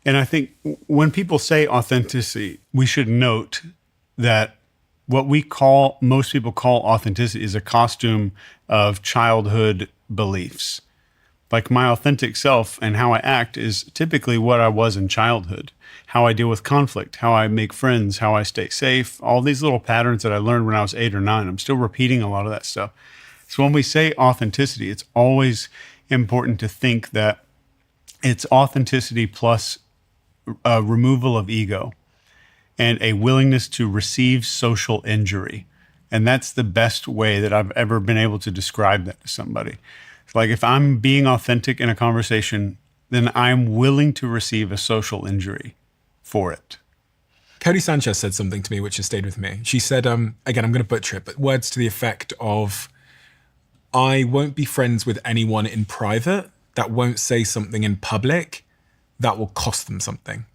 And I think when people say authenticity, we should note that what most people call authenticity is a costume of childhood beliefs. Like my authentic self and how I act is typically what I was in childhood, how I deal with conflict, how I make friends, how I stay safe, all these little patterns that I learned when I was 8 or 9. I'm still repeating a lot of that stuff. So when we say authenticity, it's always important to think that it's authenticity plus a removal of ego and a willingness to receive social injury. And that's the best way that I've ever been able to describe that to somebody. Like if I'm being authentic in a conversation, then I'm willing to receive a social injury for it. Cody Sanchez said something to me which has stayed with me. She said, again, I'm going to butcher it, but words to the effect of, I won't be friends with anyone in private that won't say something in public that will cost them something.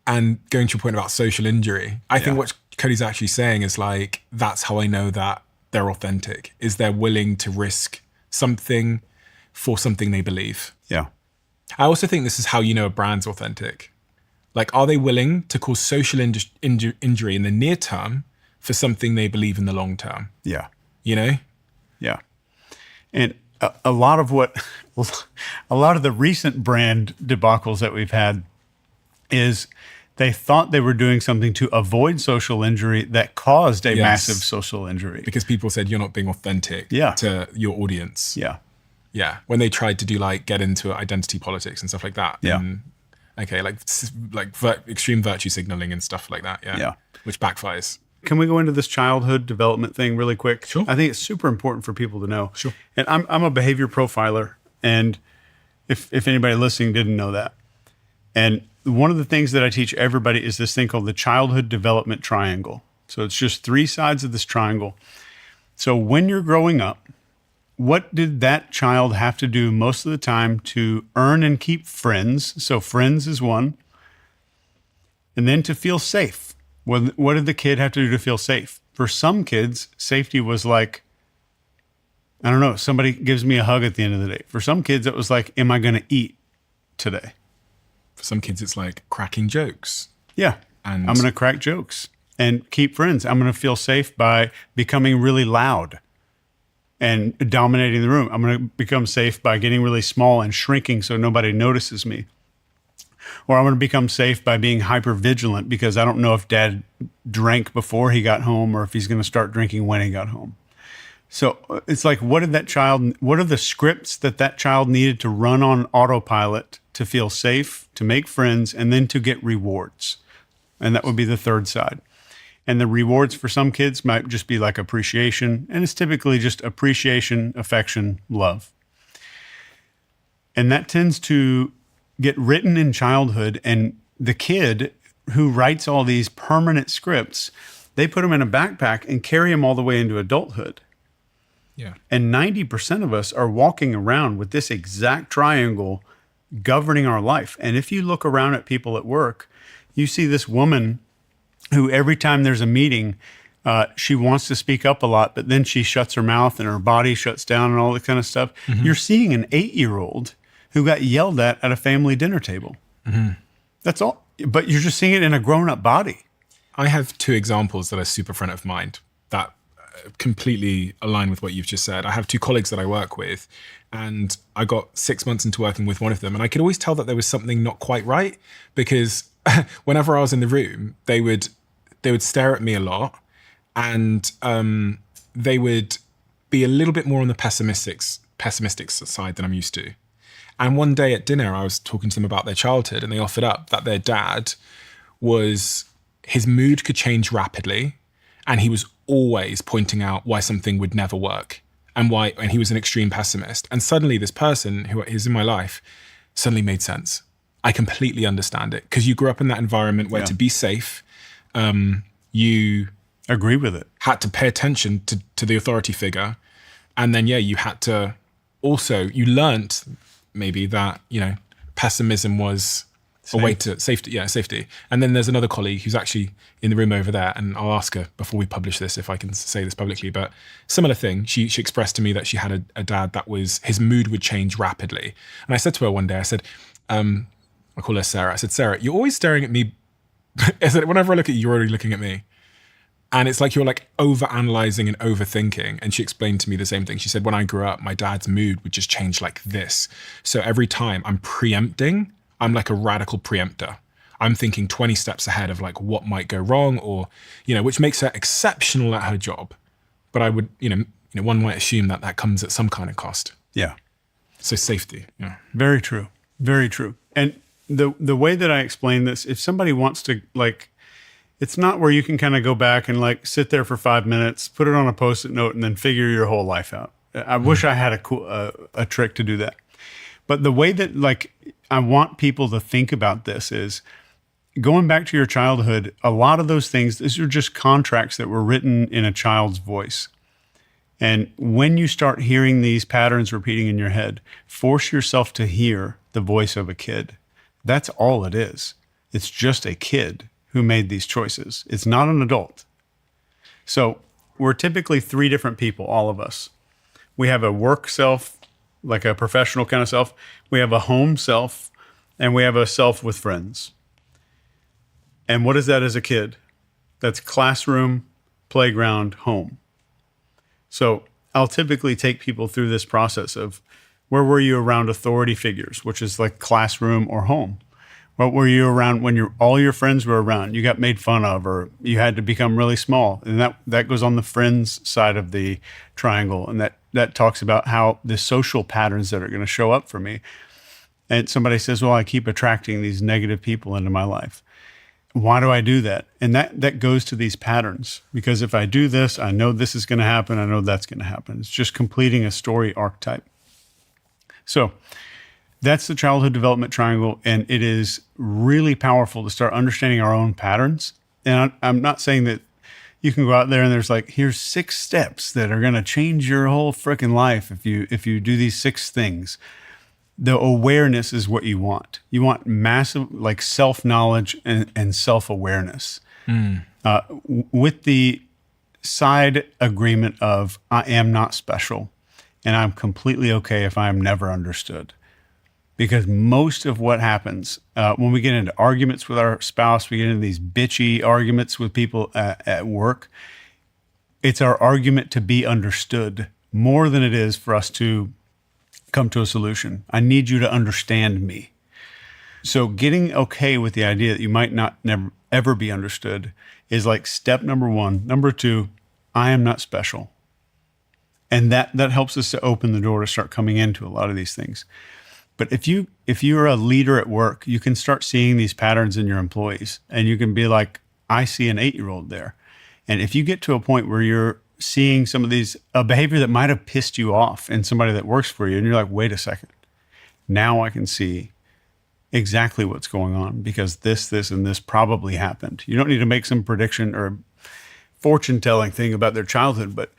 And going to your point about social injury, I think what Cody's actually saying is like, that's how I know that they're authentic, is they're willing to risk something for something they believe. Yeah. I also think this is how you know a brand's authentic. Like, are they willing to cause social injury in the near term for something they believe in the long term? Yeah. You know? Yeah. And a lot of the recent brand debacles that we've had is they thought they were doing something to avoid social injury that caused a massive social injury. Because people said you're not being authentic to your audience. Yeah. Yeah. When they tried to do get into identity politics and stuff like that. Yeah. And, extreme virtue signaling and stuff like that. Yeah. Yeah. Which backfires. Can we go into this childhood development thing really quick? Sure. I think it's super important for people to know. Sure. And I'm a behavior profiler. And if anybody listening didn't know that. And one of the things that I teach everybody is this thing called the childhood development triangle. So it's just 3 sides of this triangle. So when you're growing up, what did that child have to do most of the time to earn and keep friends? So friends is one. And then to feel safe. What did the kid have to do to feel safe? For some kids, safety was like, I don't know, somebody gives me a hug at the end of the day. For some kids, it was like, am I going to eat today? For some kids, it's like cracking jokes. Yeah. And I'm going to crack jokes and keep friends. I'm going to feel safe by becoming really loud and dominating the room. I'm going to become safe by getting really small and shrinking so nobody notices me. Or I'm going to become safe by being hyper vigilant because I don't know if dad drank before he got home or if he's going to start drinking when he got home. So it's like, what are the scripts that child needed to run on autopilot to feel safe, to make friends, and then to get rewards? And that would be the third side. And the rewards for some kids might just be like appreciation. And it's typically just appreciation, affection, love. And that tends to get written in childhood. And the kid who writes all these permanent scripts, they put them in a backpack and carry them all the way into adulthood. Yeah. And 90% of us are walking around with this exact triangle governing our life. And if you look around at people at work, you see this woman who every time there's a meeting, she wants to speak up a lot, but then she shuts her mouth and her body shuts down and all that kind of stuff. Mm-hmm. You're seeing an 8-year-old who got yelled at a family dinner table. Mm-hmm. That's all. But you're just seeing it in a grown-up body. I have 2 examples that are super front of mind that completely align with what you've just said. I have 2 colleagues that I work with, and I got 6 months into working with one of them, and I could always tell that there was something not quite right because whenever I was in the room, they would stare at me a lot, and they would be a little bit more on the pessimistic side than I'm used to. And one day at dinner, I was talking to them about their childhood, and they offered up that their dad his mood could change rapidly, and he was always pointing out why something would never work and he was an extreme pessimist. And suddenly this person who is in my life suddenly made sense. I completely understand it because you grew up in that environment where to be safe, you agree with it, had to pay attention to the authority figure. And then, you had to also, you learnt maybe that, pessimism was a way to safety. And then there's another colleague who's actually in the room over there, and I'll ask her before we publish this if I can say this publicly, but similar thing. She expressed to me that she had a dad that his mood would change rapidly. And I said to her one day, I said, I call her Sarah. I said, Sarah, you're always staring at me. I said, whenever I look at you, you're already looking at me. And it's like you're like over-analyzing and overthinking. And she explained to me the same thing. She said, when I grew up, my dad's mood would just change like this. So every time I'm preempting, I'm like a radical preempter. I'm thinking 20 steps ahead of like what might go wrong or, which makes her exceptional at her job. But I would, one might assume that that comes at some kind of cost. Yeah. So safety. Yeah. Very true. Very true. And the way that I explain this, if somebody wants to it's not where you can kind of go back and like sit there for 5 minutes, put it on a Post-it note, and then figure your whole life out. I wish I had a trick to do that. But the way that I want people to think about this is going back to your childhood. A lot of those things, these are just contracts that were written in a child's voice. And when you start hearing these patterns repeating in your head, force yourself to hear the voice of a kid. That's all it is. It's just a kid who made these choices. It's not an adult. So we're typically 3 different people, all of us. We have a work self, like a professional kind of self. We have a home self, and we have a self with friends. And what is that as a kid? That's classroom, playground, home. So I'll typically take people through this process of where were you around authority figures, which is like classroom or home? What were you around when all your friends were around? You got made fun of, or you had to become really small. And that goes on the friends side of the triangle. And that talks about how the social patterns that are going to show up for me. And somebody says, well, I keep attracting these negative people into my life. Why do I do that? And that goes to these patterns. Because if I do this, I know this is going to happen. I know that's going to happen. It's just completing a story archetype. So that's the childhood development triangle, and it is really powerful to start understanding our own patterns. And I'm not saying that you can go out there and there's here's 6 steps that are going to change your whole freaking life if you do these 6 things. The awareness is what you want. You want massive self-knowledge and self-awareness with the side agreement of I am not special and I'm completely okay if I am never understood. Because most of what happens when we get into arguments with our spouse, we get into these bitchy arguments with people at work, it's our argument to be understood more than it is for us to come to a solution. I need you to understand me. So getting okay with the idea that you might never ever be understood is like step number 1. Number 2, I am not special. And that helps us to open the door to start coming into a lot of these things. But if you're a leader at work, you can start seeing these patterns in your employees, and you can be like, I see an 8-year-old there. And if you get to a point where you're seeing some of these behavior that might have pissed you off in somebody that works for you, and you're like, wait a second, now I can see exactly what's going on because this, and this probably happened. You don't need to make some prediction or fortune telling thing about their childhood, but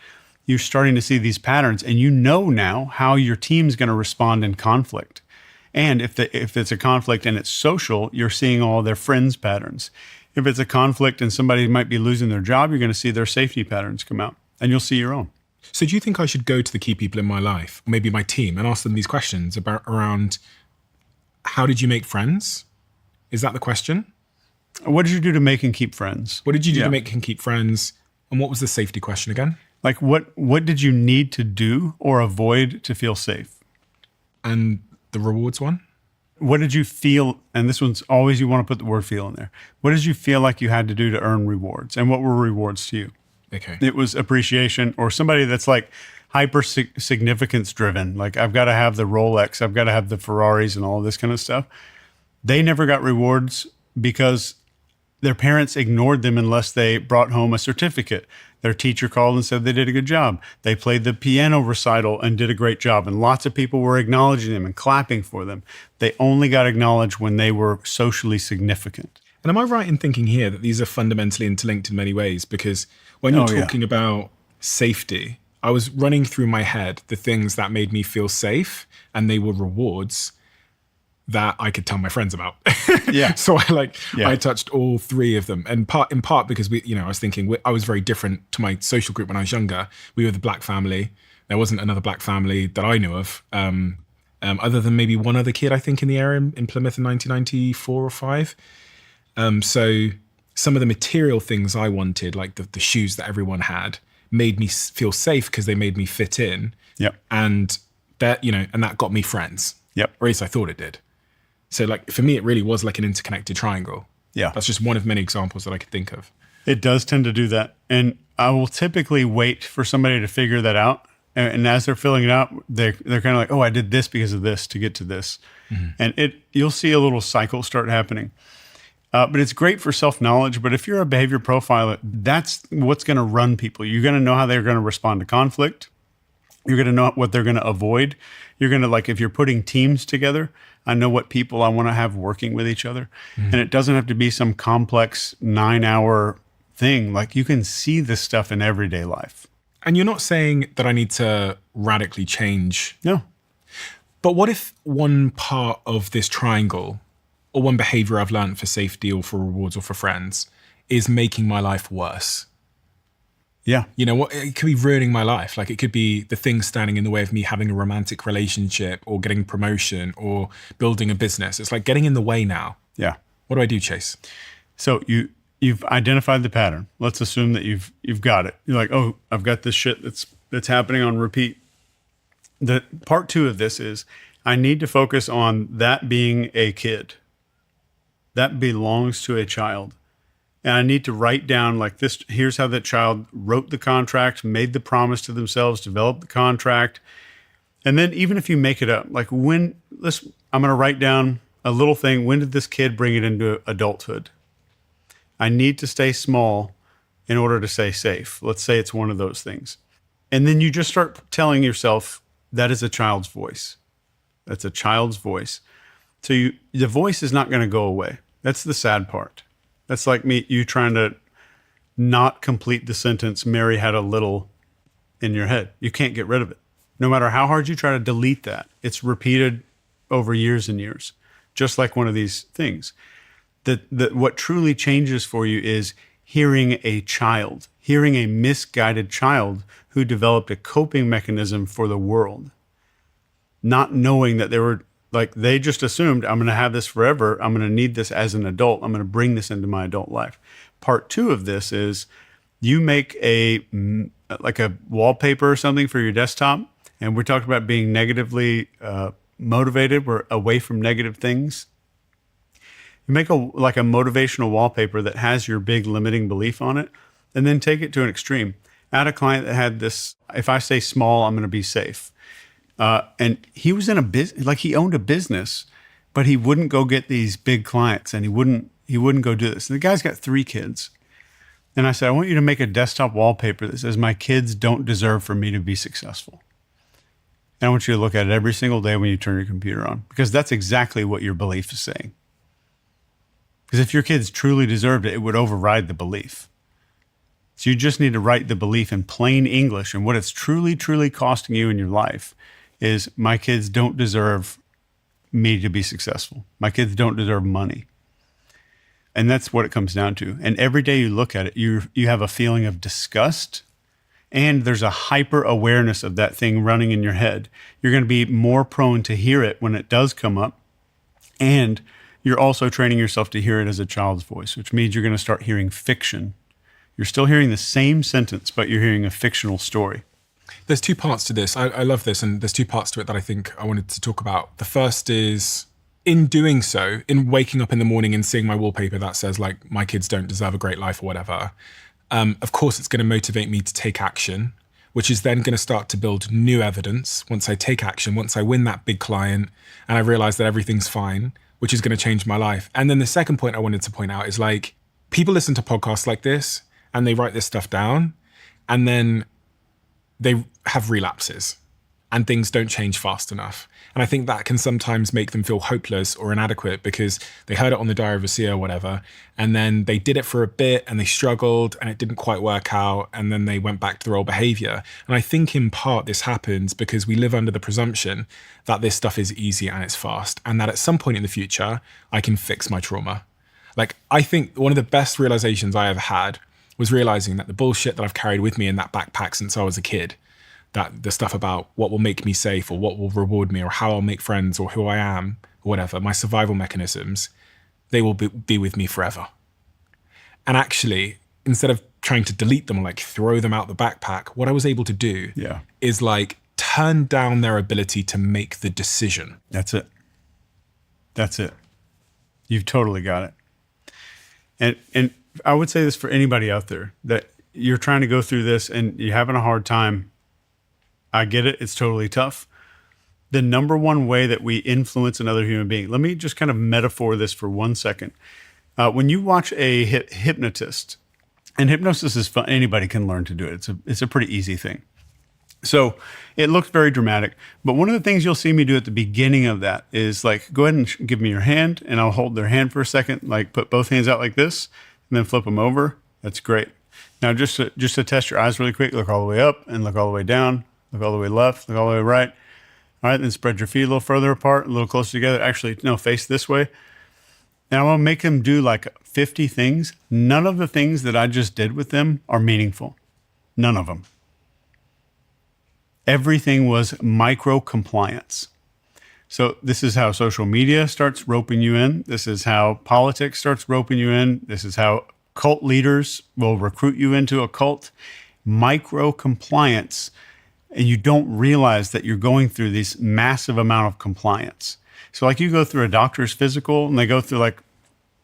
you're starting to see these patterns, and you know now how your team's going to respond in conflict. And if it's a conflict and it's social, you're seeing all their friends' patterns. If it's a conflict and somebody might be losing their job, you're going to see their safety patterns come out, and you'll see your own. So do you think I should go to the key people in my life, maybe my team, and ask them these questions around how did you make friends? Is that the question? What did you do to make and keep friends? What did you do to make and keep friends? And what was the safety question again? Like what did you need to do or avoid to feel safe? And the rewards one? What did you feel, and this one's always you want to put the word feel in there. What did you feel like you had to do to earn rewards? And what were rewards to you? Okay. It was appreciation, or somebody that's like hyper significance driven. Like I've got to have the Rolex, I've got to have the Ferraris and all this kind of stuff. They never got rewards because their parents ignored them unless they brought home a certificate. Their teacher called and said they did a good job. They played the piano recital and did a great job. And lots of people were acknowledging them and clapping for them. They only got acknowledged when they were socially significant. And am I right in thinking here that these are fundamentally interlinked in many ways? Because when you're talking about safety, I was running through my head the things that made me feel safe, and they were rewards that I could tell my friends about. Yeah. So I touched all 3 of them, and in part because I was thinking I was very different to my social group when I was younger. We were the black family. There wasn't another black family that I knew of. other than maybe one other kid, I think, in the area in Plymouth in 1994 or 5. So some of the material things I wanted, like the shoes that everyone had, made me feel safe because they made me fit in. Yep. And that, and that got me friends. Yep. Or at least I thought it did. So like for me, it really was like an interconnected triangle. Yeah. That's just one of many examples that I could think of. It does tend to do that. And I will typically wait for somebody to figure that out. And as they're filling it out, they're kind of like, oh, I did this because of this to get to this. Mm-hmm. And you'll see a little cycle start happening. But it's great for self-knowledge. But if you're a behavior profiler, that's what's going to run people. You're going to know how they're going to respond to conflict. You're going to know what they're going to avoid. You're going to, like, if you're putting teams together, I know what people I want to have working with each other. Mm-hmm. And it doesn't have to be some complex 9-hour thing. Like, you can see this stuff in everyday life. And you're not saying that I need to radically change. No. But what if one part of this triangle, or one behavior I've learned for safety or for rewards or for friends, is making my life worse? Yeah. It could be ruining my life. Like, it could be the thing standing in the way of me having a romantic relationship or getting promotion or building a business. It's like getting in the way now. Yeah. What do I do, Chase? So you've identified the pattern. Let's assume that you've got it. You're like, oh, I've got this shit that's happening on repeat. The part 2 of this is I need to focus on that being a kid. That belongs to a child. And I need to write down, like, this, here's how that child wrote the contract, made the promise to themselves, developed the contract. And then even if you make it up, like, I'm going to write down a little thing. When did this kid bring it into adulthood? I need to stay small in order to stay safe. Let's say it's one of those things. And then you just start telling yourself that is a child's voice. That's a child's voice. So the voice is not going to go away. That's the sad part. That's like you trying to not complete the sentence, Mary had a little, in your head. You can't get rid of it. No matter how hard you try to delete that, it's repeated over years and years, just like one of these things. What truly changes for you is hearing a misguided child who developed a coping mechanism for the world, not knowing that they just assumed, I'm going to have this forever. I'm going to need this as an adult. I'm going to bring this into my adult life. Part 2 of this is you make a wallpaper or something for your desktop. And we're talking about being negatively motivated. We're away from negative things. You make a motivational wallpaper that has your big limiting belief on it, and then take it to an extreme. I had a client that had this, if I stay small, I'm going to be safe. And he was in a business, like, he owned a business, but he wouldn't go get these big clients, and he wouldn't go do this. And the guy's got 3 kids. And I said, I want you to make a desktop wallpaper that says, my kids don't deserve for me to be successful. And I want you to look at it every single day when you turn your computer on, because that's exactly what your belief is saying. Because if your kids truly deserved it, it would override the belief. So you just need to write the belief in plain English, and what it's truly, truly costing you in your life is, my kids don't deserve me to be successful. My kids don't deserve money. And that's what it comes down to. And every day you look at it, you have a feeling of disgust, and there's a hyper awareness of that thing running in your head. You're going to be more prone to hear it when it does come up. And you're also training yourself to hear it as a child's voice, which means you're going to start hearing fiction. You're still hearing the same sentence, but you're hearing a fictional story. There's 2 parts to this. I love this. And there's 2 parts to it that I think I wanted to talk about. The first is, in doing so, in waking up in the morning and seeing my wallpaper that says, like, my kids don't deserve a great life or whatever, of course it's going to motivate me to take action, which is then going to start to build new evidence. Once I take action, once I win that big client and I realize that everything's fine, which is going to change my life. And then the second point I wanted to point out is, like, people listen to podcasts like this and they write this stuff down, and then they have relapses and things don't change fast enough. And I think that can sometimes make them feel hopeless or inadequate because they heard it on the Diary of a CEO or whatever, and then they did it for a bit and they struggled and it didn't quite work out, and then they went back to their old behavior. And I think in part this happens because we live under the presumption that this stuff is easy and it's fast, and that at some point in the future, I can fix my trauma. Like, I think one of the best realizations I ever had was realizing that the bullshit that I've carried with me in that backpack since I was a kid, that the stuff about what will make me safe or what will reward me or how I'll make friends or who I am or whatever, my survival mechanisms, they will be with me forever. And actually, instead of trying to delete them or like throw them out the backpack, what I was able to do is like turn down their ability to make the decision. That's it. That's it. You've totally got it. And I would say this for anybody out there, that you're trying to go through this and you're having a hard time. I get it. It's totally tough. The number one way that we influence another human being, let me just kind of metaphor this for 1 second. When you watch a hypnotist, and hypnosis is fun, anybody can learn to do it. It's a pretty easy thing. So it looks very dramatic, but one of the things you'll see me do at the beginning of that is like, go ahead and give me your hand, and I'll hold their hand for a second, like put both hands out like this, and then flip them over. That's great. Now just to test your eyes really quick, look all the way up and look all the way down, look all the way left, look all the way right. All right, then spread your feet a little further apart, a little closer together. Actually, no, face this way. And I'm going to make them do like 50 things. None of the things that I just did with them are meaningful. None of them. Everything was micro compliance. So this is how social media starts roping you in. This is how politics starts roping you in. This is how cult leaders will recruit you into a cult. Micro compliance. And you don't realize that you're going through this massive amount of compliance. So like you go through a doctor's physical and they go through like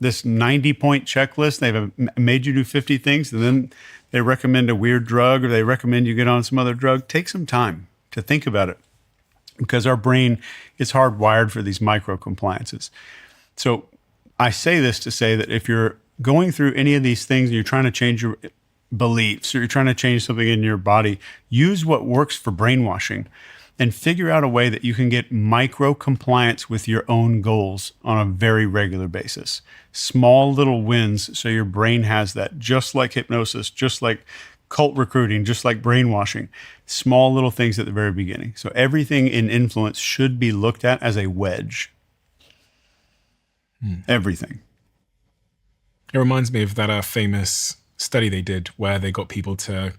this 90-point checklist. They've made you do 50 things, and then they recommend a weird drug or they recommend you get on some other drug. Take some time to think about it, because our brain is hardwired for these micro compliances. So I say this to say that if you're going through any of these things and you're trying to change your beliefs or you're trying to change something in your body, use what works for brainwashing and figure out a way that you can get micro compliance with your own goals on a very regular basis. Small little wins, so your brain has that, just like hypnosis, just like cult recruiting, just like brainwashing. Small little things at the very beginning. So everything in influence should be looked at as a wedge. Everything. It reminds me of that famous study they did where they got people to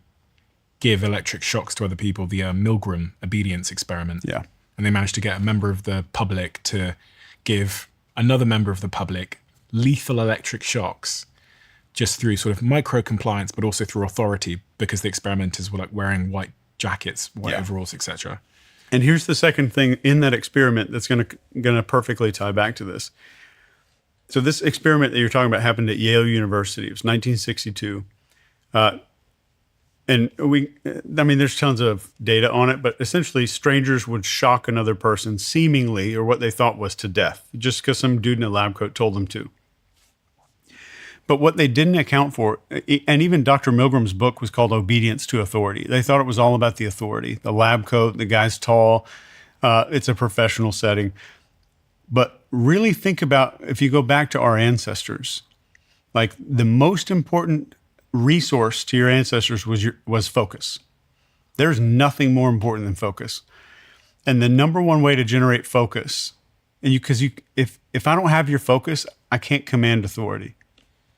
give electric shocks to other people, the Milgram obedience experiment. Yeah. And they managed to get a member of the public to give another member of the public lethal electric shocks just through sort of micro compliance, but also through authority, because the experimenters were like wearing white jackets, white overalls, etc. And here's the second thing in that experiment that's going to perfectly tie back to this. So this experiment that you're talking about happened at Yale University. It was 1962. And there's tons of data on it, but essentially strangers would shock another person seemingly, or what they thought was, to death, just because some dude in a lab coat told them to. But what they didn't account for, and even Dr. Milgram's book was called Obedience to Authority. They thought it was all about the authority, the lab coat, the guy's tall, it's a professional setting. But really think about, if you go back to our ancestors, like the most important resource to your ancestors was focus. There's nothing more important than focus. And the number one way to generate focus, and if I don't have your focus, I can't command authority,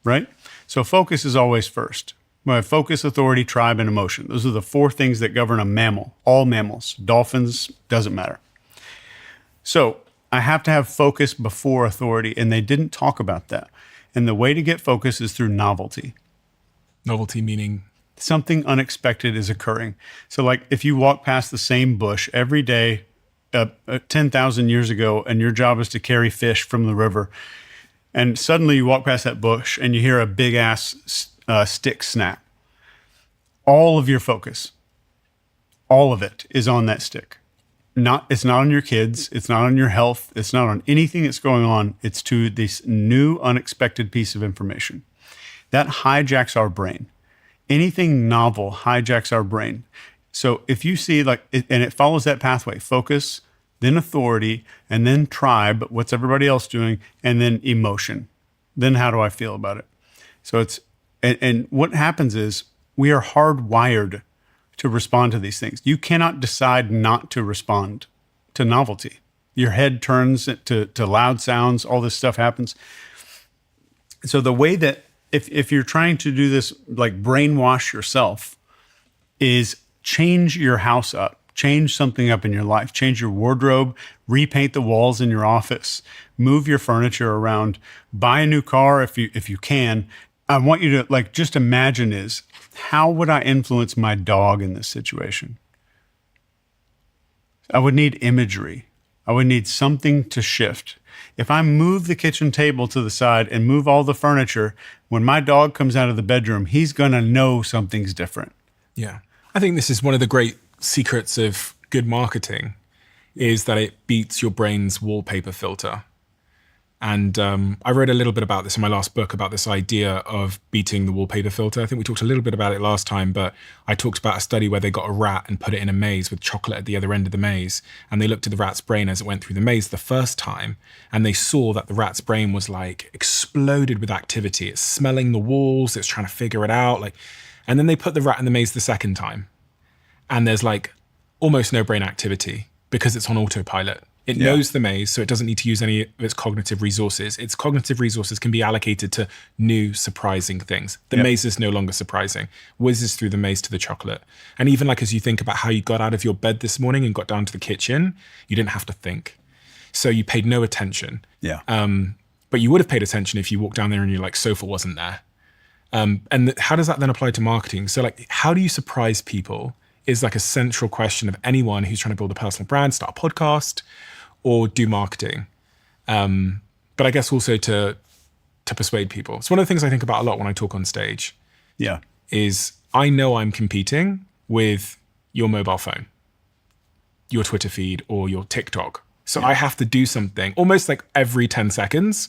right? So focus is always first. We have focus, authority, tribe, and emotion. Those are the four things that govern a mammal. All mammals, dolphins, doesn't matter. So I have to have focus before authority, and they didn't talk about that. And the way to get focus is through novelty. Novelty meaning? Something unexpected is occurring. So like if you walk past the same bush every day 10,000 years ago, and your job is to carry fish from the river, and suddenly you walk past that bush and you hear a big ass stick snap. All of your focus, all of it is on that stick. It's not on your kids. It's not on your health. It's not on anything that's going on. It's to this new unexpected piece of information. That hijacks our brain. Anything novel hijacks our brain. So if you see and it follows that pathway, focus, then authority, and then tribe, what's everybody else doing, and then emotion. Then how do I feel about it? So and what happens is we are hardwired to respond to these things. You cannot decide not to respond to novelty. Your head turns to loud sounds, all this stuff happens. So the way that if you're trying to do this, like brainwash yourself, is change your house up, change something up in your life, change your wardrobe, repaint the walls in your office, move your furniture around, buy a new car if you can. I want you to like just imagine is, how would I influence my dog in this situation? I would need imagery. I would need something to shift. If I move the kitchen table to the side and move all the furniture, when my dog comes out of the bedroom, he's going to know something's different. Yeah. I think this is one of the great secrets of good marketing is that it beats your brain's wallpaper filter. And I wrote a little bit about this in my last book, about this idea of beating the wallpaper filter. I think we talked a little bit about it last time, but I talked about a study where they got a rat and put it in a maze with chocolate at the other end of the maze. And they looked at the rat's brain as it went through the maze the first time. And they saw that the rat's brain was like exploded with activity. It's smelling the walls. It's trying to figure it out. And then they put the rat in the maze the second time. And there's like almost no brain activity because it's on autopilot. It knows the maze, so it doesn't need to use any of its cognitive resources. Its cognitive resources can be allocated to new, surprising things. The maze is no longer surprising. Whizzes through the maze to the chocolate. And even like as you think about how you got out of your bed this morning and got down to the kitchen, you didn't have to think. So you paid no attention. Yeah. But you would have paid attention if you walked down there and your like sofa wasn't there. How does that then apply to marketing? So like, how do you surprise people is like a central question of anyone who's trying to build a personal brand, start a podcast, or do marketing. But I guess also to persuade people. It's one of the things I think about a lot when I talk on stage. Yeah. Is I know I'm competing with your mobile phone, your Twitter feed, or your TikTok. So I have to do something almost like every 10 seconds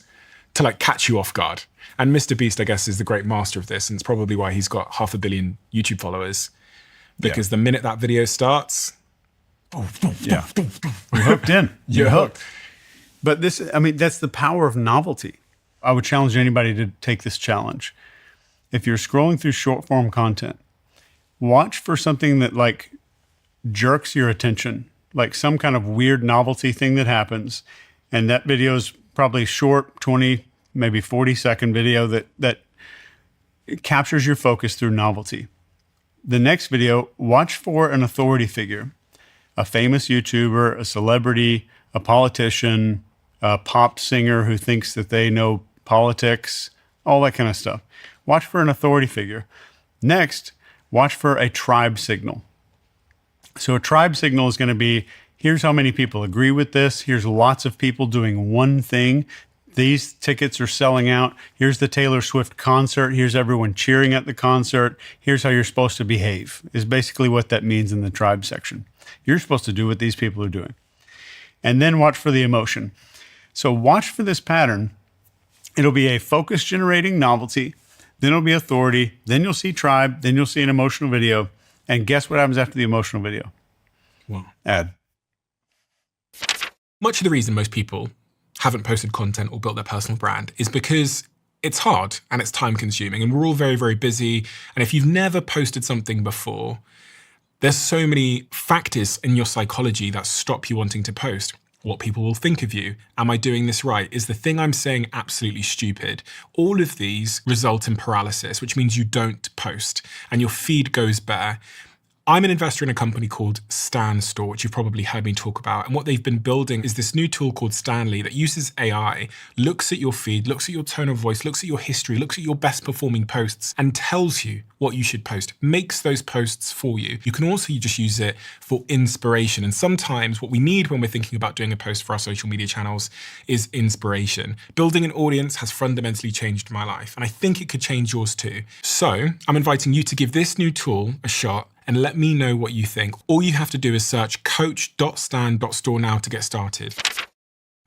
to like catch you off guard. And Mr. Beast, I guess, is the great master of this. And it's probably why he's got 500 million YouTube followers. Because the minute that video starts, you're hooked in. You're hooked. But that's the power of novelty. I would challenge anybody to take this challenge. If you're scrolling through short form content, watch for something that like jerks your attention, like some kind of weird novelty thing that happens. And that video is probably short, 20, maybe 40-second video that captures your focus through novelty. The next video, watch for an authority figure, a famous YouTuber, a celebrity, a politician, a pop singer who thinks that they know politics, all that kind of stuff. Watch for an authority figure. Next, watch for a tribe signal. So a tribe signal is going to be, here's how many people agree with this. Here's lots of people doing one thing. These tickets are selling out. Here's the Taylor Swift concert. Here's everyone cheering at the concert. Here's how you're supposed to behave, is basically what that means in the tribe section. You're supposed to do what these people are doing. And then watch for the emotion. So watch for this pattern. It'll be a focus generating novelty. Then it'll be authority. Then you'll see tribe. Then you'll see an emotional video. And guess what happens after the emotional video? Wow. Ad. Much of the reason most people haven't posted content or built their personal brand is because it's hard and it's time consuming and we're all very, very busy. And if you've never posted something before, there's so many factors in your psychology that stop you wanting to post. What people will think of you. Am I doing this right? Is the thing I'm saying absolutely stupid? All of these result in paralysis, which means you don't post and your feed goes bare. I'm an investor in a company called Stan Store, which you've probably heard me talk about. And what they've been building is this new tool called Stanley that uses AI, looks at your feed, looks at your tone of voice, looks at your history, looks at your best performing posts and tells you what you should post, makes those posts for you. You can also just use it for inspiration. And sometimes what we need when we're thinking about doing a post for our social media channels is inspiration. Building an audience has fundamentally changed my life. And I think it could change yours too. So I'm inviting you to give this new tool a shot and let me know what you think. All you have to do is search coach.stan.store now to get started.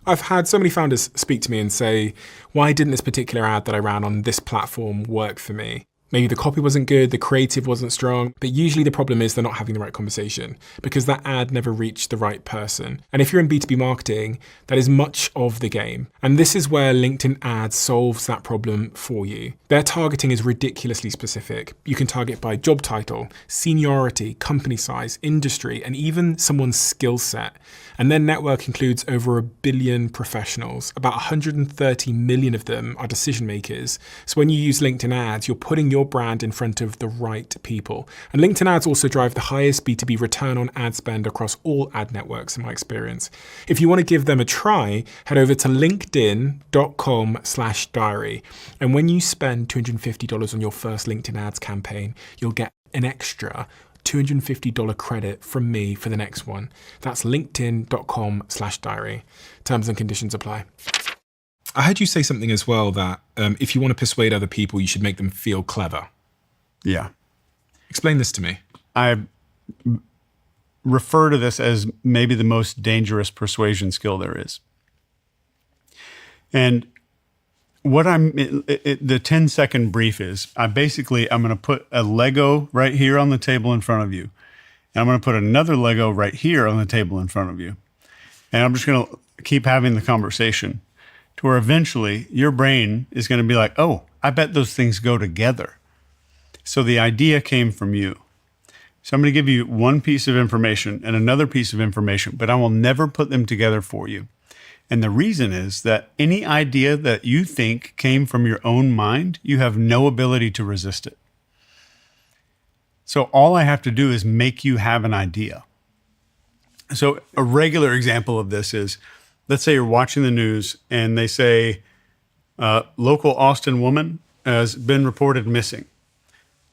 I've had so many founders speak to me and say, why didn't this particular ad that I ran on this platform work for me? Maybe the copy wasn't good, the creative wasn't strong, but usually the problem is they're not having the right conversation because that ad never reached the right person. And if you're in B2B marketing, that is much of the game. And this is where LinkedIn ads solves that problem for you. Their targeting is ridiculously specific. You can target by job title, seniority, company size, industry, and even someone's skill set. And their network includes over 1 billion professionals. About 130 million of them are decision makers. So when you use LinkedIn ads, you're putting your brand in front of the right people. And LinkedIn ads also drive the highest B2B return on ad spend across all ad networks, in my experience. If you want to give them a try, head over to linkedin.com/diary. And when you spend $250 on your first LinkedIn ads campaign, you'll get an extra $250 credit from me for the next one. That's linkedin.com/diary. Terms and conditions apply. I heard you say something as well that if you want to persuade other people, you should make them feel clever. Yeah. Explain this to me. I refer to this as maybe the most dangerous persuasion skill there is. And what the 10-second brief is, I'm going to put a Lego right here on the table in front of you. And I'm going to put another Lego right here on the table in front of you. And I'm just going to keep having the conversation to where eventually your brain is going to be like, oh, I bet those things go together. So the idea came from you. So I'm going to give you one piece of information and another piece of information, but I will never put them together for you. And the reason is that any idea that you think came from your own mind, you have no ability to resist it. So all I have to do is make you have an idea. So a regular example of this is, let's say you're watching the news and they say, local Austin woman has been reported missing.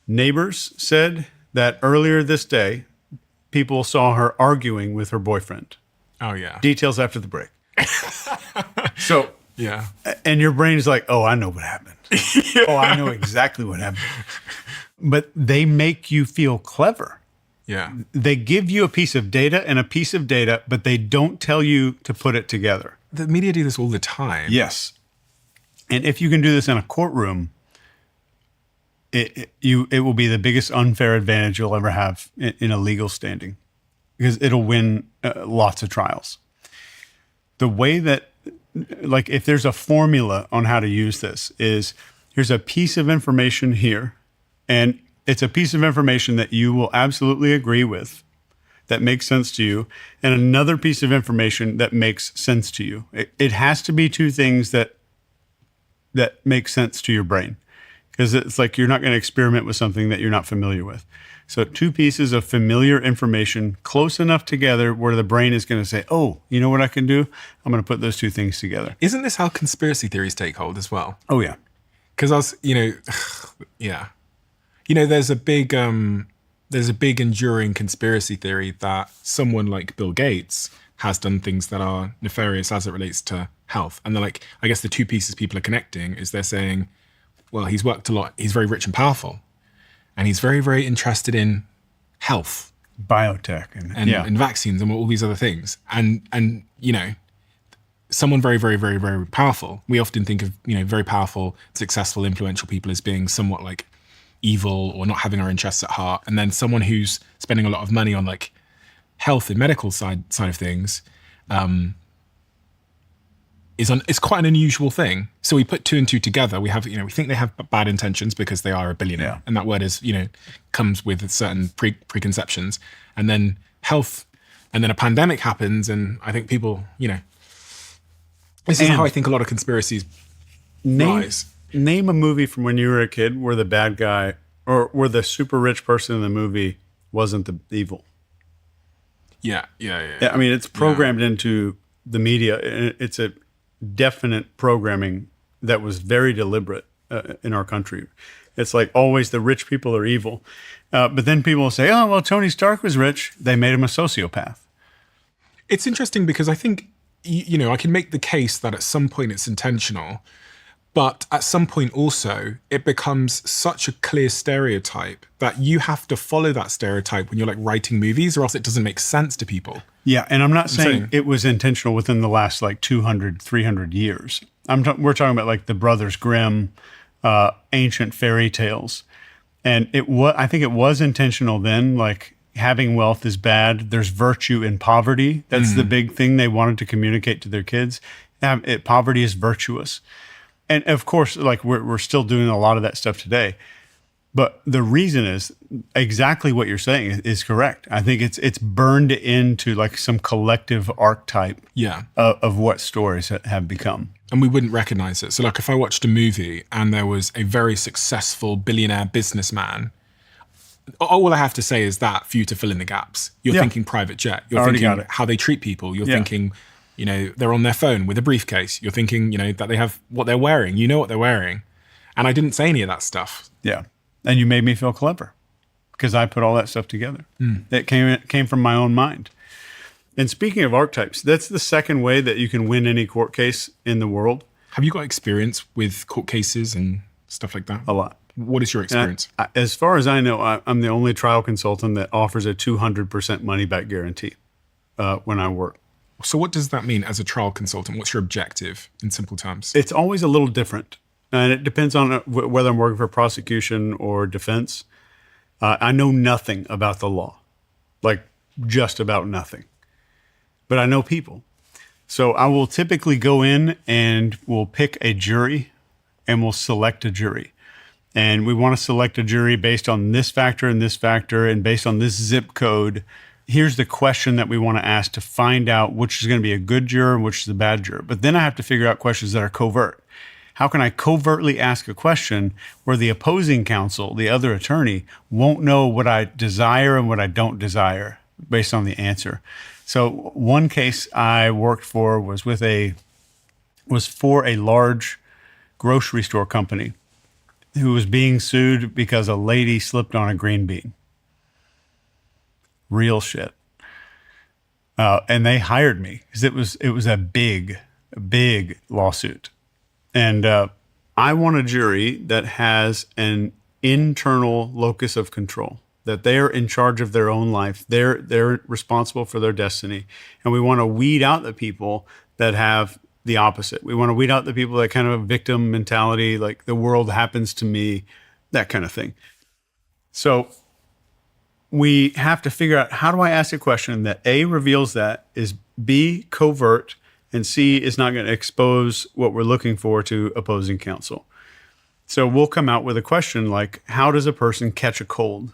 Neighbors said that earlier this day, people saw her arguing with her boyfriend. Oh, yeah. Details after the break. So, yeah. And your brain is like, oh, I know what happened. Yeah. Oh, I know exactly what happened. But they make you feel clever. Yeah. They give you a piece of data and a piece of data, but they don't tell you to put it together. The media do this all the time. Yes. And if you can do this in a courtroom, it will be the biggest unfair advantage you'll ever have in a legal standing, because it'll win lots of trials. The way that, like, if there's a formula on how to use this, is here's a piece of information here, and it's a piece of information that you will absolutely agree with, that makes sense to you, and another piece of information that makes sense to you. It has to be two things that make sense to your brain, because it's like you're not going to experiment with something that you're not familiar with. So two pieces of familiar information close enough together where the brain is going to say, oh, you know what I can do? I'm going to put those two things together. Isn't this how conspiracy theories take hold as well? Oh, yeah. Because yeah. There's a big enduring conspiracy theory that someone like Bill Gates has done things that are nefarious as it relates to health. And they're like, I guess the two pieces people are connecting is they're saying, well, he's worked a lot. He's very rich and powerful. And he's very, very interested in health. Biotech. And vaccines and all these other things. And someone very, very, very, very powerful. We often think of, very powerful, successful, influential people as being somewhat like evil or not having our interests at heart. And then someone who's spending a lot of money on like health and medical side of things, it's quite an unusual thing. So we put two and two together. We have, we think they have bad intentions because they are a billionaire. Yeah. And that word is, comes with certain preconceptions. And then health, and then a pandemic happens. And I think people, this is how I think a lot of conspiracies rise. Name a movie from when you were a kid where the bad guy or where the super rich person in the movie wasn't the evil. Yeah. I mean, it's programmed into the media. It's a definite programming that was very deliberate in our country. It's like always the rich people are evil. But then people will say, oh, well, Tony Stark was rich. They made him a sociopath. It's interesting because I think, I can make the case that at some point it's intentional, but at some point also it becomes such a clear stereotype that you have to follow that stereotype when you're like writing movies, or else it doesn't make sense to people. Yeah, and I'm not saying it was intentional within the last like 200, 300 years. We're talking about like the Brothers Grimm, ancient fairy tales. And I think it was intentional then, like having wealth is bad. There's virtue in poverty. That's the big thing they wanted to communicate to their kids. Poverty is virtuous. And of course, like we're still doing a lot of that stuff today. But the reason is exactly what you're saying is correct. I think it's burned into like some collective archetype Yeah. of what stories have become. And we wouldn't recognize it. So like if I watched a movie and there was a very successful billionaire businessman, all I have to say is that for you to fill in the gaps. You're thinking private jet. You're Already got thinking it. how they treat people. You're thinking, they're on their phone with a briefcase. You're thinking, that they have what they're wearing. You know what they're wearing. And I didn't say any of that stuff. Yeah. And you made me feel clever because I put all that stuff together. It came from my own mind. And speaking of archetypes, that's the second way that you can win any court case in the world. Have you got experience with court cases and stuff like that? A lot. What is your experience? As far as I know, I'm the only trial consultant that offers a 200% money back guarantee when I work. So what does that mean as a trial consultant? What's your objective in simple terms? It's always a little different. And it depends on whether I'm working for prosecution or defense. I know nothing about the law, like just about nothing. But I know people. So I will typically go in and we'll pick a jury and we'll select a jury. And we want to select a jury based on this factor and based on this zip code. Here's the question that we want to ask to find out which is going to be a good juror and which is a bad juror. But then I have to figure out questions that are covert. How can I covertly ask a question where the opposing counsel, the other attorney, won't know what I desire and what I don't desire based on the answer? So one case I worked for was for a large grocery store company who was being sued because a lady slipped on a green bean. Real shit. And they hired me because it was a big lawsuit. And I want a jury that has an internal locus of control, that they're in charge of their own life. They're responsible for their destiny. And we want to weed out the people that have the opposite. We want to weed out the people that kind of a victim mentality, like the world happens to me, that kind of thing. So we have to figure out, how do I ask a question that A, reveals that, is B, covert, and C, is not going to expose what we're looking for to opposing counsel. So we'll come out with a question like, how does a person catch a cold?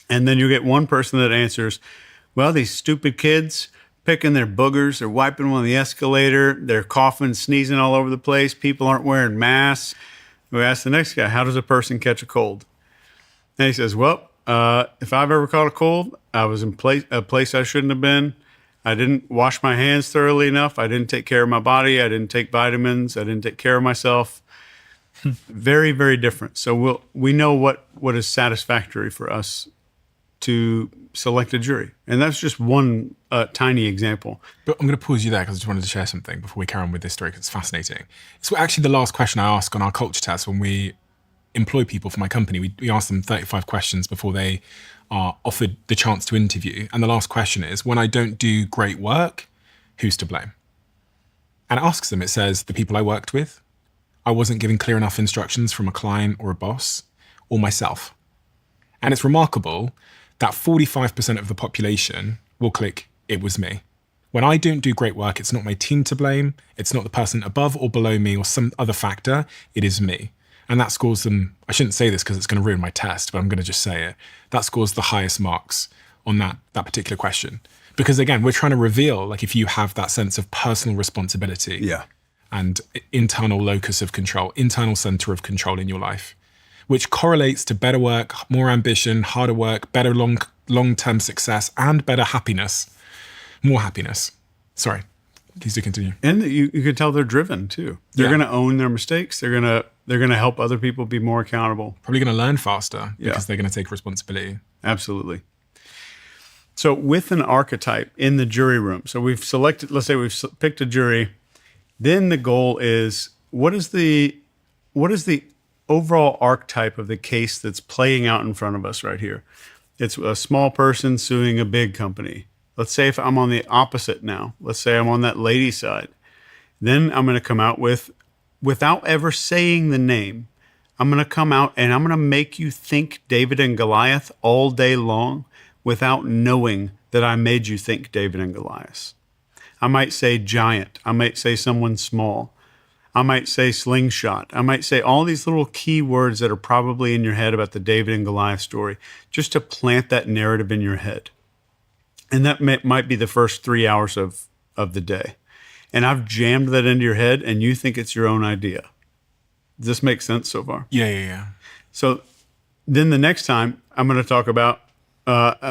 And then you get one person that answers, well, these stupid kids picking their boogers, they're wiping them on the escalator, they're coughing, sneezing all over the place, people aren't wearing masks. We ask the next guy, how does a person catch a cold? And he says, well, if I've ever caught a cold, I was in a place I shouldn't have been. I didn't wash my hands thoroughly enough. I didn't take care of my body. I didn't take vitamins. I didn't take care of myself. Very, very different. So we know what is satisfactory for us to select a jury. And that's just one tiny example. But I'm going to pause you there because I just wanted to share something before we carry on with this story because it's fascinating. It's actually the last question I ask on our culture test when we employ people for my company. We ask them 35 questions before they are offered the chance to interview. And the last question is, when I don't do great work, who's to blame? And it asks them, it says, the people I worked with, I wasn't given clear enough instructions from a client or a boss, or myself. And it's remarkable that 45% of the population will click, it was me. When I don't do great work, it's not my team to blame. It's not the person above or below me or some other factor. It is me. And that scores them, I shouldn't say this because it's going to ruin my test, but I'm going to just say it. That scores the highest marks on that particular question. Because again, we're trying to reveal, like, if you have that sense of personal responsibility and internal locus of control, internal center of control in your life, which correlates to better work, more ambition, harder work, better long-term success, and better happiness, more happiness. Sorry, please do continue. And you can tell they're driven too. They're going to own their mistakes. They're going to help other people be more accountable. Probably going to learn faster because they're going to take responsibility. Absolutely. So with an archetype in the jury room, so we've selected, let's say we've picked a jury, then the goal is, what is the overall archetype of the case that's playing out in front of us right here? It's a small person suing a big company. Let's say if I'm on the opposite now, let's say I'm on that lady side, then I'm going to come out with, without ever saying the name, I'm going to come out and I'm going to make you think David and Goliath all day long without knowing that I made you think David and Goliath. I might say giant. I might say someone small. I might say slingshot. I might say all these little key words that are probably in your head about the David and Goliath story, just to plant that narrative in your head. And that might be the first 3 hours of the day. And I've jammed that into your head and you think it's your own idea. Does this make sense so far? Yeah. So then the next time I'm going to talk about,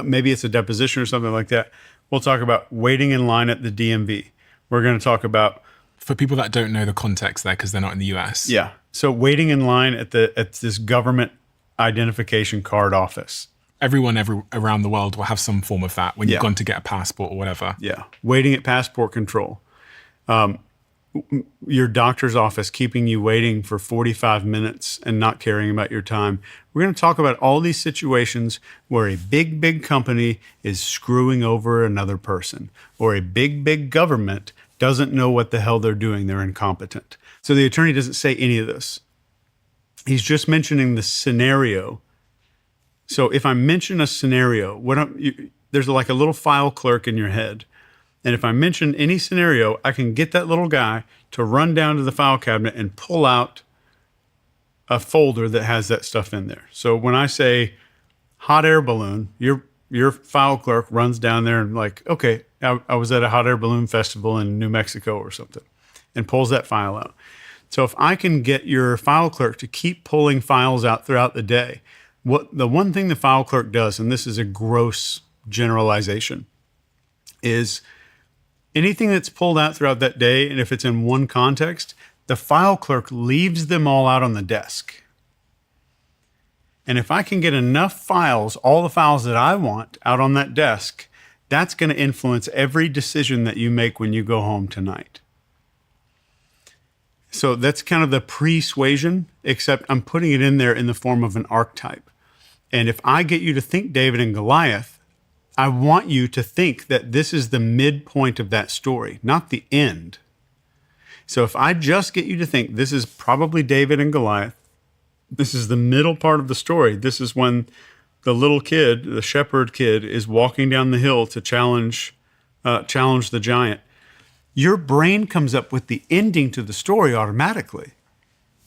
maybe it's a deposition or something like that. We'll talk about waiting in line at the DMV. We're going to talk about, For people that don't know the context there, because they're not in the US. yeah. So waiting in line at this government identification card office. Everyone around the world will have some form of that when you've gone to get a passport or whatever. Yeah. Waiting at passport control. Your doctor's office keeping you waiting for 45 minutes and not caring about your time. We're going to talk about all these situations where a big company is screwing over another person, or a big government doesn't know what the hell they're doing. They're incompetent. So the attorney doesn't say any of this. He's just mentioning the scenario. So if I mention a scenario, there's like a little file clerk in your head. And if I mention any scenario, I can get that little guy to run down to the file cabinet and pull out a folder that has that stuff in there. So when I say hot air balloon, your file clerk runs down there and like, okay, I was at a hot air balloon festival in New Mexico or something, and pulls that file out. So if I can get your file clerk to keep pulling files out throughout the day, the one thing the file clerk does, and this is a gross generalization, is anything that's pulled out throughout that day, and if it's in one context, the file clerk leaves them all out on the desk. And if I can get enough files, all the files that I want out on that desk, that's going to influence every decision that you make when you go home tonight. So that's kind of the persuasion, except I'm putting it in there in the form of an archetype. And if I get you to think David and Goliath, I want you to think that this is the midpoint of that story, not the end. So if I just get you to think this is probably David and Goliath, this is the middle part of the story. This is when the little kid, the shepherd kid, is walking down the hill to challenge the giant. Your brain comes up with the ending to the story automatically.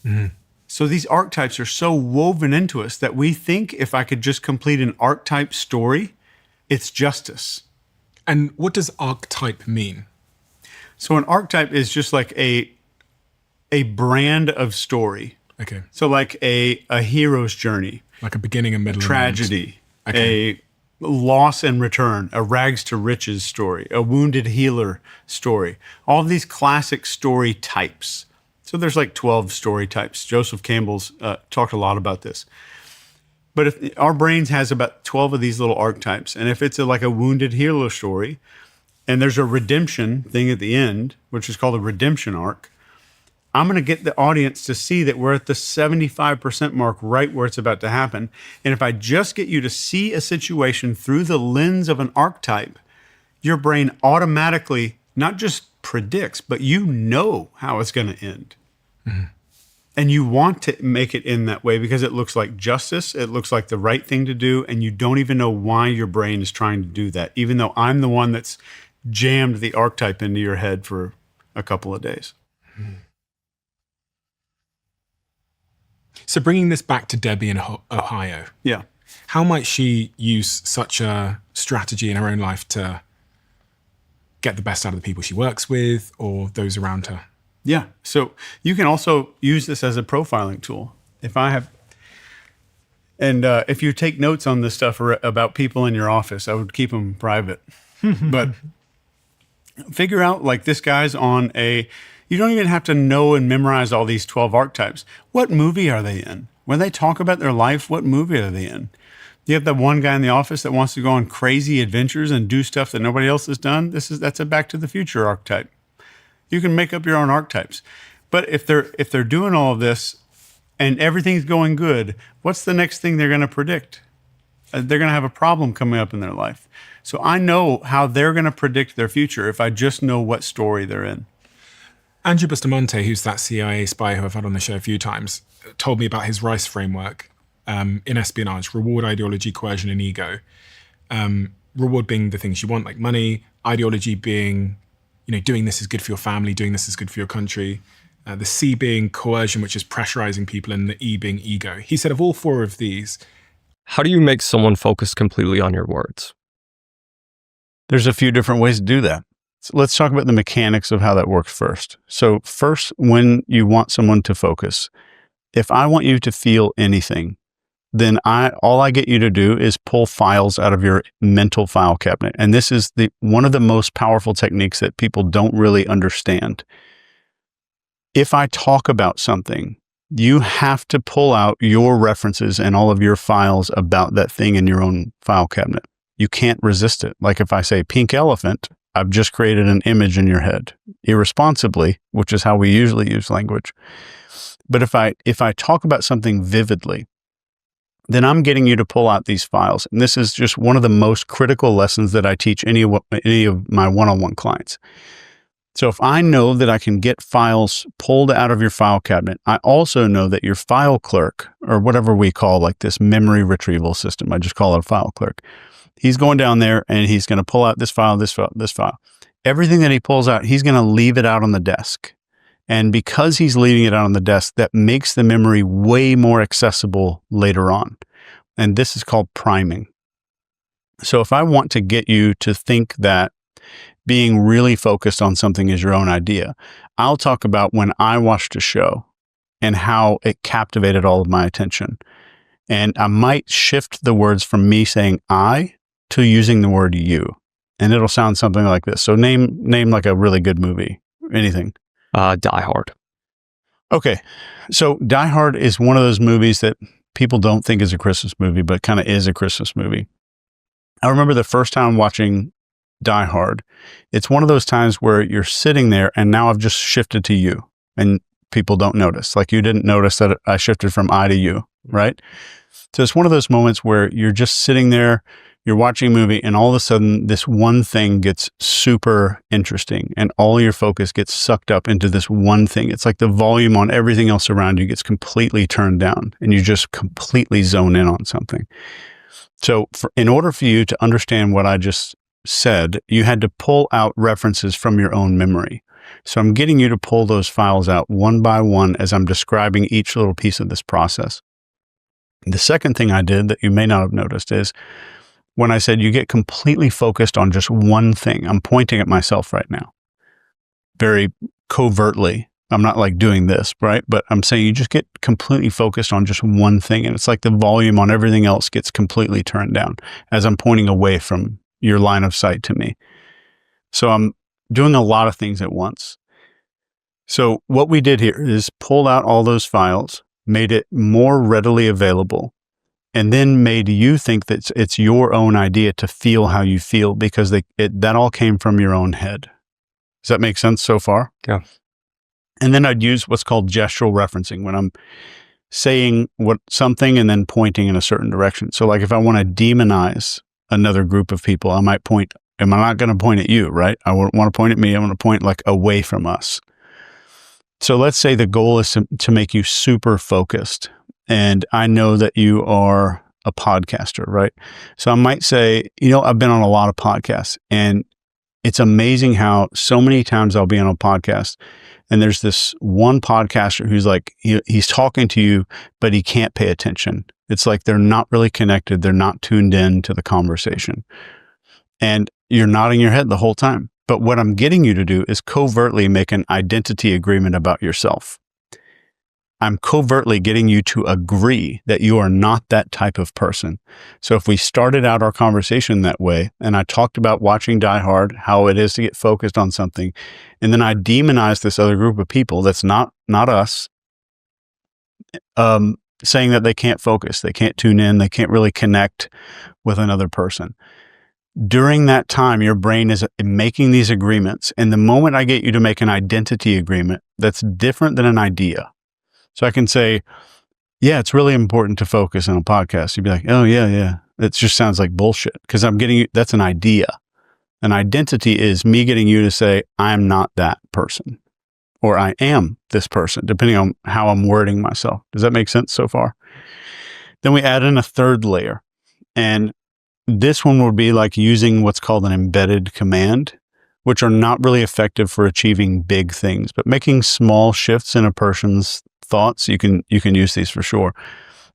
Mm-hmm. So these archetypes are so woven into us that we think if I could just complete an archetype story, it's justice. And what does archetype mean? So an archetype is just like a brand of story. Okay. So like a hero's journey. Like a beginning, a middle, tragedy, and end. Okay. A loss and return, a rags to riches story, a wounded healer story. All of these classic story types. So there's like 12 story types. Joseph Campbell's talked a lot about this. But if our brains has about 12 of these little archetypes, and if it's like a wounded hero story, and there's a redemption thing at the end, which is called a redemption arc, I'm going to get the audience to see that we're at the 75% mark, right where it's about to happen. And if I just get you to see a situation through the lens of an archetype, your brain automatically not just predicts, but you know how it's going to end. Mm-hmm. And you want to make it in that way because it looks like justice, it looks like the right thing to do, and you don't even know why your brain is trying to do that, even though I'm the one that's jammed the archetype into your head for a couple of days. Mm-hmm. So bringing this back to Debbie in Ohio. Yeah. How might she use such a strategy in her own life to get the best out of the people she works with or those around her? Yeah. So you can also use this as a profiling tool. If you take notes on this stuff about people in your office, I would keep them private. But figure out, like, this guy's on you don't even have to know and memorize all these 12 archetypes. What movie are they in? When they talk about their life, what movie are they in? You have that one guy in the office that wants to go on crazy adventures and do stuff that nobody else has done. That's a Back to the Future archetype. You can make up your own archetypes. But if they're doing all of this and everything's going good, what's the next thing they're going to predict? They're going to have a problem coming up in their life. So I know how they're going to predict their future if I just know what story they're in. Andrew Bustamante, who's that CIA spy who I've had on the show a few times, told me about his RICE framework in espionage: reward, ideology, coercion, and ego. Reward being the things you want, like money. Ideology being, doing this is good for your family, doing this is good for your country. the C being coercion, which is pressurizing people, and the E being ego. He said of all four of these, how do you make someone focus completely on your words? There's a few different ways to do that. So let's talk about the mechanics of how that works first. So first, when you want someone to focus, if I want you to feel anything, then all I get you to do is pull files out of your mental file cabinet. And this is one of the most powerful techniques that people don't really understand. If I talk about something, you have to pull out your references and all of your files about that thing in your own file cabinet. You can't resist it. Like if I say pink elephant, I've just created an image in your head irresponsibly, which is how we usually use language. But if I talk about something vividly, then I'm getting you to pull out these files. And this is just one of the most critical lessons that I teach any of my one-on-one clients. So if I know that I can get files pulled out of your file cabinet, I also know that your file clerk, or whatever we call like this memory retrieval system, I just call it a file clerk. He's going down there and he's going to pull out this file, this file, this file. Everything that he pulls out, he's going to leave it out on the desk. And because he's leaving it out on the desk, that makes the memory way more accessible later on. And this is called priming. So if I want to get you to think that being really focused on something is your own idea, I'll talk about when I watched a show and how it captivated all of my attention. And I might shift the words from me saying I to using the word you. And it'll sound something like this. So name like a really good movie, anything. Die Hard. Okay. So Die Hard is one of those movies that people don't think is a Christmas movie, but kind of is a Christmas movie. I remember the first time watching Die Hard. It's one of those times where you're sitting there and now I've just shifted to you and people don't notice. Like you didn't notice that I shifted from I to you, right? So it's one of those moments where you're just sitting there, you're watching a movie, and all of a sudden this one thing gets super interesting and all your focus gets sucked up into this one thing. It's like the volume on everything else around you gets completely turned down and you just completely zone in on something. So in order for you to understand what I just said, you had to pull out references from your own memory. So I'm getting you to pull those files out one by one as I'm describing each little piece of this process. The second thing I did that you may not have noticed is when I said you get completely focused on just one thing. I'm pointing at myself right now, very covertly. I'm not like doing this, right? But I'm saying you just get completely focused on just one thing. And it's like the volume on everything else gets completely turned down as I'm pointing away from your line of sight to me. So I'm doing a lot of things at once. So what we did here is pulled out all those files, made it more readily available, and then made you think that it's your own idea to feel how you feel because that all came from your own head. Does that make sense so far? Yeah. And then I'd use what's called gestural referencing when I'm saying something and then pointing in a certain direction. So like if I want to demonize another group of people, I might point, am I not going to point at you, right? I wouldn't want to point at me. I want to point like away from us. So let's say the goal is to make you super focused. And I know that you are a podcaster, right? So I might say, I've been on a lot of podcasts and it's amazing how so many times I'll be on a podcast and there's this one podcaster who's like, he's talking to you, but he can't pay attention. It's like they're not really connected. They're not tuned in to the conversation. And you're nodding your head the whole time. But what I'm getting you to do is covertly make an identity agreement about yourself. I'm covertly getting you to agree that you are not that type of person. So if we started out our conversation that way, and I talked about watching Die Hard, how it is to get focused on something, and then I demonized this other group of people that's not us, saying that they can't focus, they can't tune in, they can't really connect with another person. During that time, your brain is making these agreements. And the moment I get you to make an identity agreement that's different than an idea. So I can say, yeah, it's really important to focus on a podcast. You'd be like, oh, yeah. It just sounds like bullshit because I'm getting you, that's an idea. An identity is me getting you to say, I'm not that person or I am this person, depending on how I'm wording myself. Does that make sense so far? Then we add in a third layer. And this one would be like using what's called an embedded command. which are not really effective for achieving big things, but making small shifts in a person's thoughts, you can use these for sure.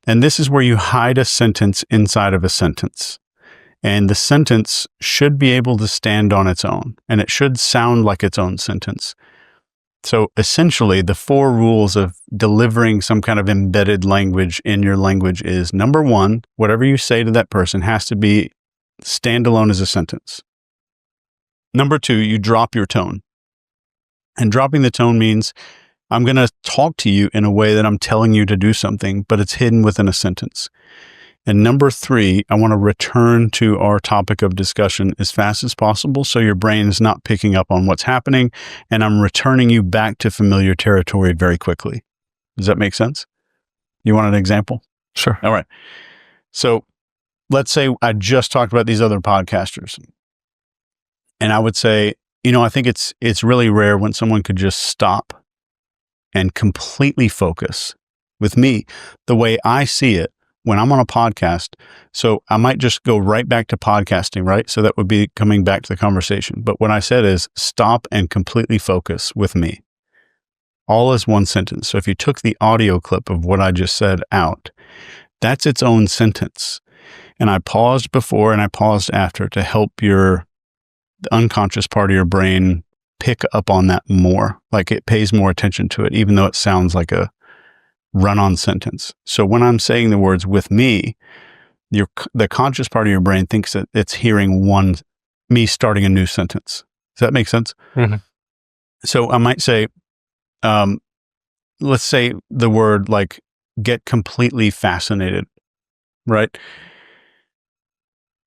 And this is where you hide a sentence inside of a sentence. And the sentence should be able to stand on its own, and it should sound like its own sentence. So essentially, the 4 rules of delivering some kind of embedded language in your language is, number 1, whatever you say to that person has to be standalone as a sentence. Number 2, you drop your tone. And dropping the tone means I'm going to talk to you in a way that I'm telling you to do something, but it's hidden within a sentence. And number 3, I want to return to our topic of discussion as fast as possible so your brain is not picking up on what's happening, and I'm returning you back to familiar territory very quickly. Does that make sense? You want an example? Sure. All right. So let's say I just talked about these other podcasters, and I would say, I think it's really rare when someone could just stop and completely focus. With me, the way I see it, when I'm on a podcast, so I might just go right back to podcasting, right? So that would be coming back to the conversation. But what I said is stop and completely focus with me. All as one sentence. So if you took the audio clip of what I just said out, that's its own sentence. And I paused before and I paused after to help the unconscious part of your brain pick up on that more. Like it pays more attention to it, even though it sounds like a run-on sentence. So when I'm saying the words with me, the conscious part of your brain thinks that it's hearing me starting a new sentence. Does that make sense? Mm-hmm. So I might say, let's say the word like get completely fascinated, right?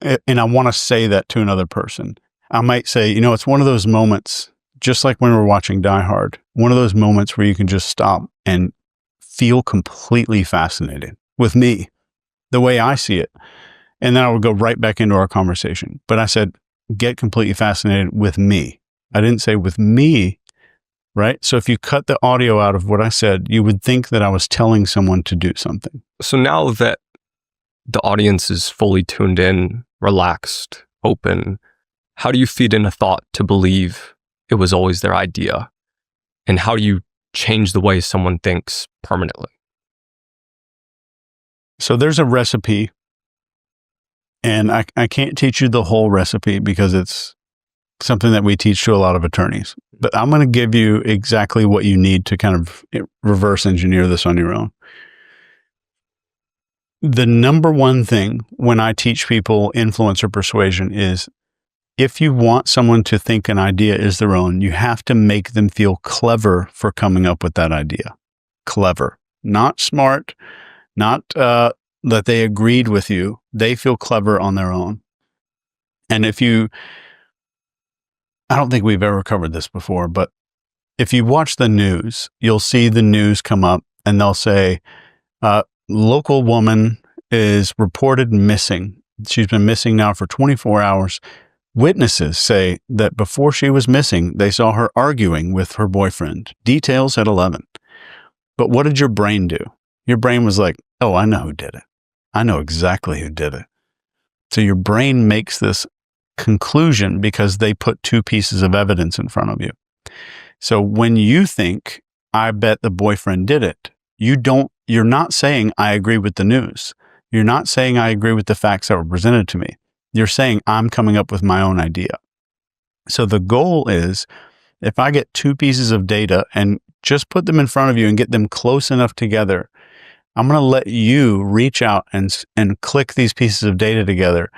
And I want to say that to another person. I might say, it's one of those moments, just like when we're watching Die Hard, one of those moments where you can just stop and feel completely fascinated with me, the way I see it. And then I would go right back into our conversation. But I said, get completely fascinated with me. I didn't say with me, right? So if you cut the audio out of what I said, you would think that I was telling someone to do something. So now that the audience is fully tuned in, relaxed, open, how do you feed in a thought to believe it was always their idea? And how do you change the way someone thinks permanently? So there's a recipe, and I can't teach you the whole recipe because it's something that we teach to a lot of attorneys. But I'm going to give you exactly what you need to kind of reverse engineer this on your own. The number one thing when I teach people influencer persuasion is if you want someone to think an idea is their own, you have to make them feel clever for coming up with that idea. Clever, not smart, not that they agreed with you. They feel clever on their own. And I don't think we've ever covered this before, but if you watch the news, you'll see the news come up and they'll say, local woman is reported missing. She's been missing now for 24 hours. Witnesses say that before she was missing, they saw her arguing with her boyfriend. Details at 11. But what did your brain do? Your brain was like, oh, I know who did it. I know exactly who did it. So your brain makes this conclusion because they put 2 pieces of evidence in front of you. So when you think, I bet the boyfriend did it, you're not saying, I agree with the news. You're not saying, I agree with the facts that were presented to me. You're saying, I'm coming up with my own idea. So the goal is, if I get 2 pieces of data and just put them in front of you and get them close enough together, I'm going to let you reach out and click these pieces of data together.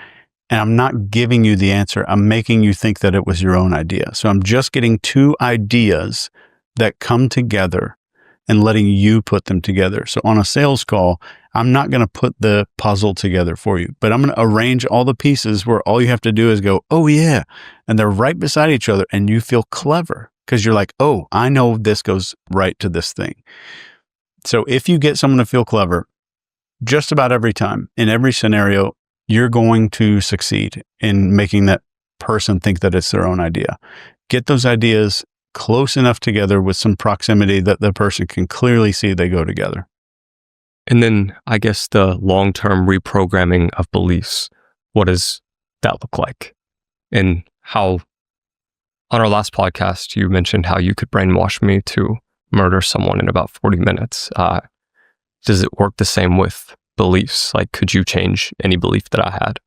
And I'm not giving you the answer. I'm making you think that it was your own idea. So I'm just getting 2 ideas that come together and letting you put them together. So on a sales call, I'm not going to put the puzzle together for you, but I'm going to arrange all the pieces where all you have to do is go, oh yeah. And they're right beside each other and you feel clever because you're like, oh, I know this goes right to this thing. So if you get someone to feel clever, just about every time, in every scenario, you're going to succeed in making that person think that it's their own idea. Get those ideas close enough together with some proximity that the person can clearly see they go together. And then I guess the long-term reprogramming of beliefs, what does that look like? And how On our last podcast, you mentioned how you could brainwash me to murder someone in about 40 minutes. Does it work the same with beliefs? Like, could you change any belief that I had?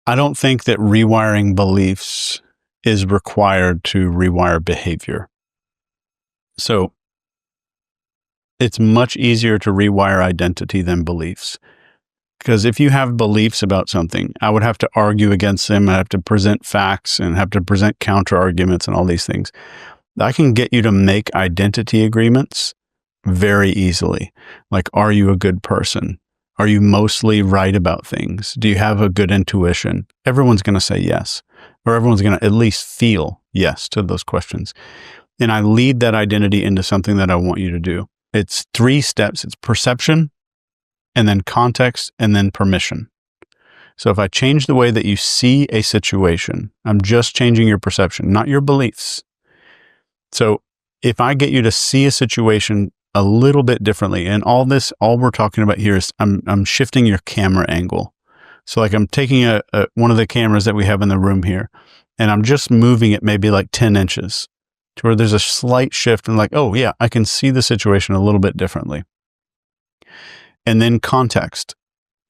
I don't think that rewiring beliefs is required to rewire behavior. So it's much easier to rewire identity than beliefs. Because if you have beliefs about something, I would have to argue against them. I have to present facts and have to present counter arguments and all these things. I can get you to make identity agreements very easily. Like, are you a good person? Are you mostly right about things? Do you have a good intuition? Everyone's going to say yes, or everyone's going to at least feel yes to those questions. And I lead that identity into something that I want you to do. It's 3 steps. It's perception, and then context, and then permission. So if I change the way that you see a situation, I'm just changing your perception, not your beliefs. So if I get you to see a situation a little bit differently, and all we're talking about here is I'm shifting your camera angle. So like I'm taking one of the cameras that we have in the room here, and I'm just moving it maybe like 10 inches to where there's a slight shift and like, oh yeah, I can see the situation a little bit differently. And then context.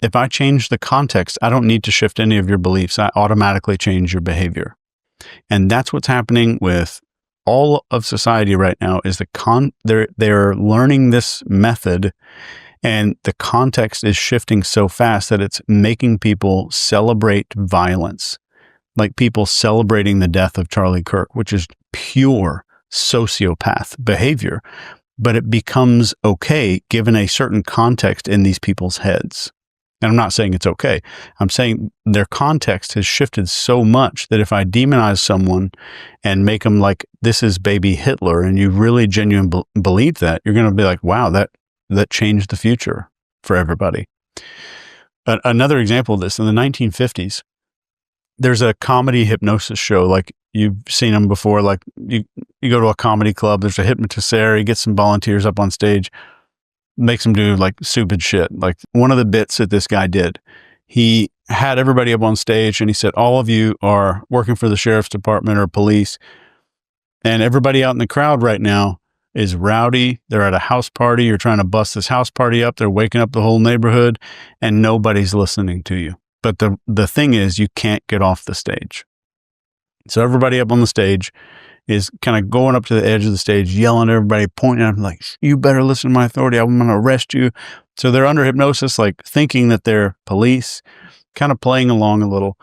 If I change the context, I don't need to shift any of your beliefs. I automatically change your behavior. And that's what's happening with all of society right now is they're learning this method, and the context is shifting so fast that it's making people celebrate violence. Like people celebrating the death of Charlie Kirk, which is pure sociopath behavior. But it becomes okay given a certain context in these people's heads. And I'm not saying it's okay. I'm saying their context has shifted so much that if I demonize someone and make them like, this is baby Hitler, and you really genuinely believe that, you're going to be like, wow, that changed the future for everybody. Another example of this, in the 1950s, there's a comedy hypnosis show. Like you've seen them before. Like you go to a comedy club, there's a hypnotist there, he gets some volunteers up on stage, makes them do like stupid shit. Like one of the bits that this guy did, he had everybody up on stage and he said, all of you are working for the sheriff's department or police, and everybody out in the crowd right now is rowdy. They're at a house party. You're trying to bust this house party up. They're waking up the whole neighborhood, and nobody's listening to you. But the thing is, you can't get off the stage. So everybody up on the stage is kind of going up to the edge of the stage, yelling at everybody, pointing at them like, you better listen to my authority. I'm going to arrest you. So they're under hypnosis, like thinking that they're police, kind of playing along a little.